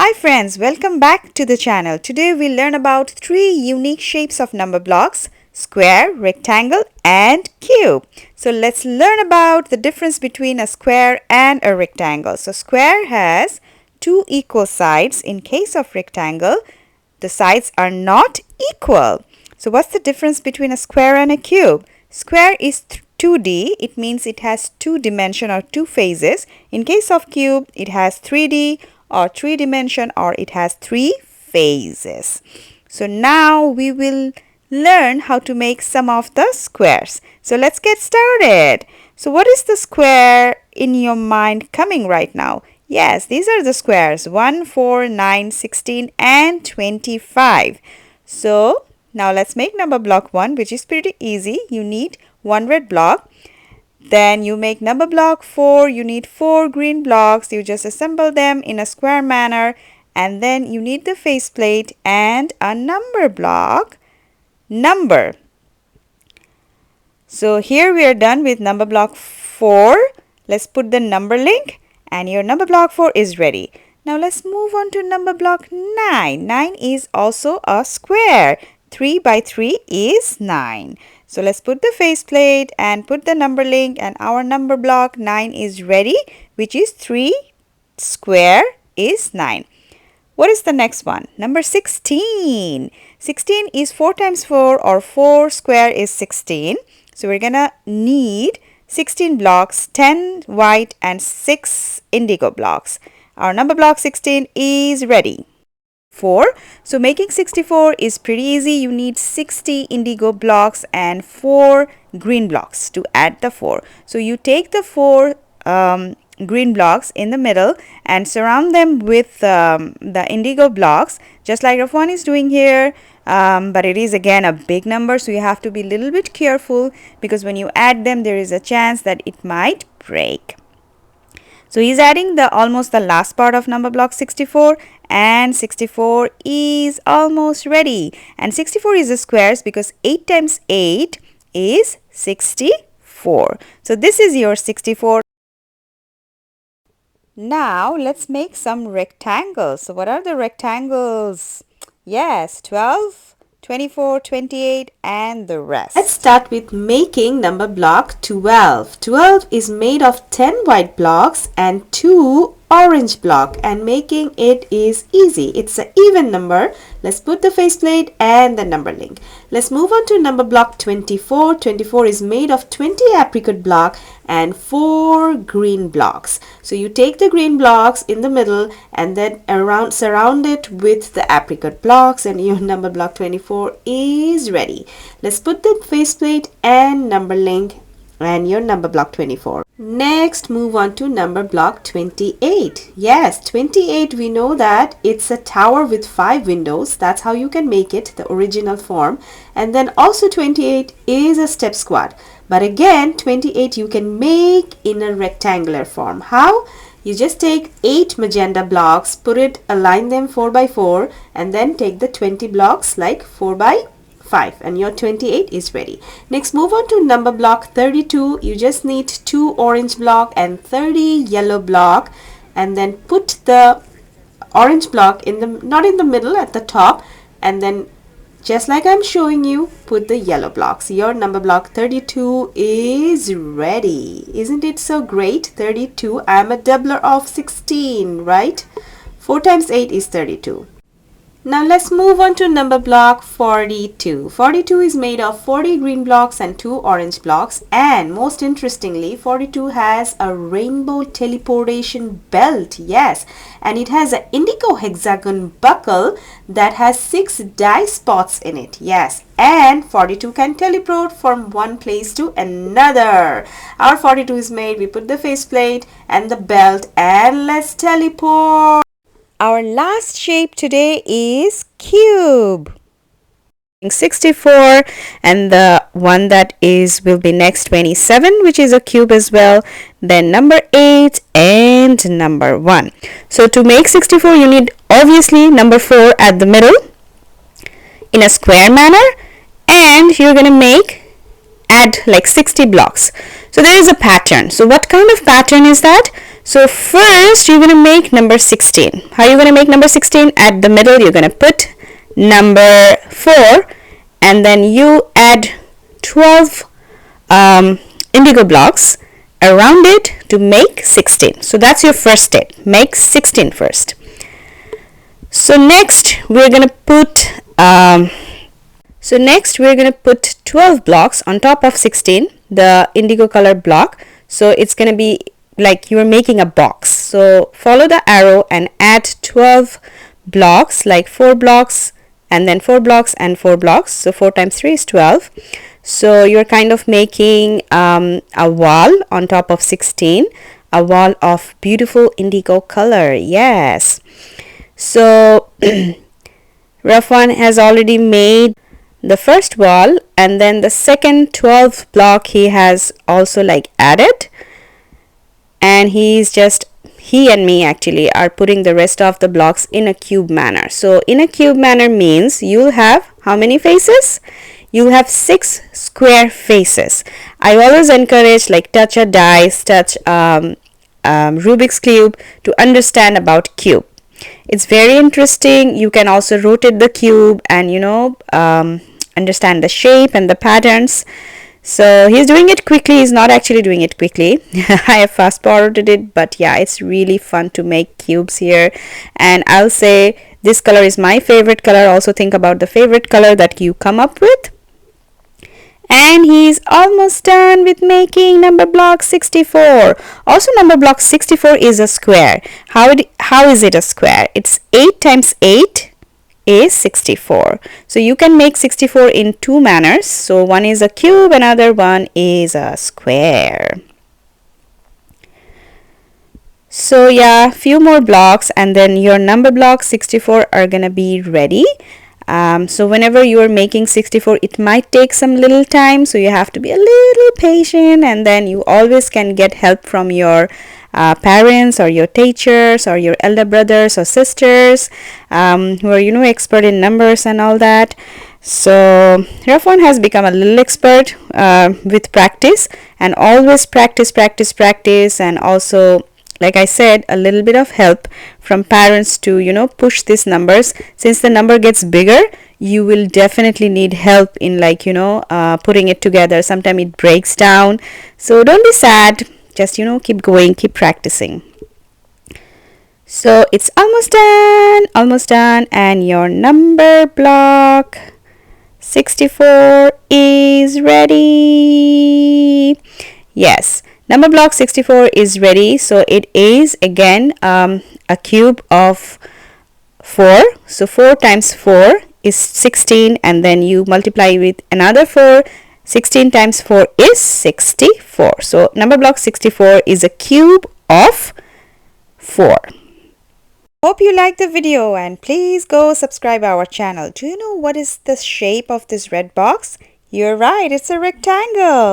Hi friends, welcome back to the channel. Today we'll learn about 3 unique shapes of number blocks: square, rectangle and cube. So let's learn about the difference between a square and a rectangle. So square has 2 equal sides. In case of rectangle, the sides are not equal. So what's the difference between a square and a cube? Square is 2D. It means it has 2 dimension or 2 phases. In case of cube, it has 3D or 3 dimension, or it has 3 phases. So now we will learn how to make some of the squares. So let's get started. So what is the square in your mind coming right now? Yes, these are the squares: 1, 4, 9, 16 and 25. So now let's make number block 1, which is pretty easy. You need 1 red block. Then you make number block 4. You need 4 green blocks. You just assemble them in a square manner. And then you need the faceplate and a number block. Number. So here we are done with number block 4. Let's put the number link and your number block 4 is ready. Now let's move on to number block 9. 9 is also a square. 3 by 3 is 9. So let's put the faceplate and put the number link, and our number block 9 is ready, which is 3 square is 9. What is the next one? Number 16. 16 is 4 times 4, or 4 square is 16. So we're gonna need 16 blocks, 10 white and 6 indigo blocks. Our number block 16 is ready. 4. So making 64 is pretty easy. You need 60 indigo blocks and 4 green blocks to add the 4. So you take the 4 green blocks in the middle and surround them with the indigo blocks, just like Rafwan is doing here. But it is again a big number, so you have to be a little bit careful, because when you add them there is a chance that it might break. So he's adding almost the last part of number block 64, and 64 is almost ready. And 64 is a squares because 8 times 8 is 64. So this is your 64. Now let's make some rectangles. So what are the rectangles? Yes, 12, 24, 28 and the rest. Let's start with making number block 12. 12 is made of 10 white blocks and 2 orange block, and making it is easy. It's an even number. Let's put the faceplate and the number link. Let's move on to number block 24. 24 is made of 20 apricot block and 4 green blocks. So you take the green blocks in the middle and then surround it with the apricot blocks, and your number block 24 is ready. Let's put the faceplate and number link and your number block 24. Next, move on to number block 28. Yes, 28, we know that it's a tower with 5 windows. That's how you can make it, the original form. And then also 28 is a step squat. But again, 28 you can make in a rectangular form. How? You just take 8 magenta blocks, align them 4 by 4, and then take the 20 blocks like 4 by 5, and your 28 is ready. Next, move on to number block 32. You just need 2 orange block and 30 yellow block, and then put the orange block not in the middle, at the top, and then just like I'm showing you, put the yellow blocks. Your number block 32 is ready. Isn't it so great? 32. I'm a doubler of 16, right? 4 times 8 is 32. Now let's move on to number block 42. 42 is made of 40 green blocks and 2 orange blocks, and most interestingly, 42 has a rainbow teleportation belt. Yes, and it has an indigo hexagon buckle that has 6 die spots in it. Yes, and 42 can teleport from one place to another. Our 42 is made. We put the faceplate and the belt, and let's teleport. Our last shape today is cube. 64, and the one that will be next 27, which is a cube as well. Then number 8 and number 1. So to make 64 you need obviously number 4 at the middle in a square manner, and you're gonna add like 60 blocks. So there is a pattern. So what kind of pattern is that? So first you're going to make number 16. How are you going to make number 16? At the middle you're going to put number 4 and then you add 12 indigo blocks around it to make 16. So that's your first step. Make 16 first. So next we're going to put 12 blocks on top of 16, the indigo color block. So it's going to be like you're making a box. So follow the arrow and add 12 blocks, like 4 blocks and then 4 blocks and 4 blocks. So 4 times 3 is 12. So you're kind of making a wall on top of 16, a wall of beautiful indigo color. Yes. So Rafwan has already made the first wall, and then the second 12th block he has also like added, and he and me actually are putting the rest of the blocks in a cube manner. So in a cube manner means you'll have how many faces? You'll have 6 square faces. I always encourage like touch a dice, touch Rubik's cube to understand about cube. It's very interesting. You can also rotate the cube and understand the shape and the patterns. So he's doing it quickly. He's not actually doing it quickly. I have fast forwarded it, but yeah, it's really fun to make cubes here. And I'll say this color is my favorite color. Also think about the favorite color that you come up with. And he's almost done with making number block 64. Also number block 64 is a square. How is it a square? It's 8 times 8 is 64. So you can make 64 in 2 manners. So one is a cube, another one is a square. So yeah, few more blocks and then your number block 64 are gonna be ready. So whenever you are making 64, it might take some little time, so you have to be a little patient, and then you always can get help from your parents or your teachers or your elder brothers or sisters who are expert in numbers and all that. So Rafwan has become a little expert with practice, and always practice, and also like I said, a little bit of help from parents to push these numbers. Since the number gets bigger, you will definitely need help in putting it together. Sometimes it breaks down, so don't be sad. Just keep going, keep practicing. So it's almost done, and your number block 64 is ready. Yes, number block 64 is ready. So it is again a cube of 4. So 4 times 4 is 16, and then you multiply with another 4. 16 times 4 is 64. So number block 64 is a cube of 4. Hope you liked the video, and please go subscribe our channel. Do you know what is the shape of this red box? You're right, it's a rectangle.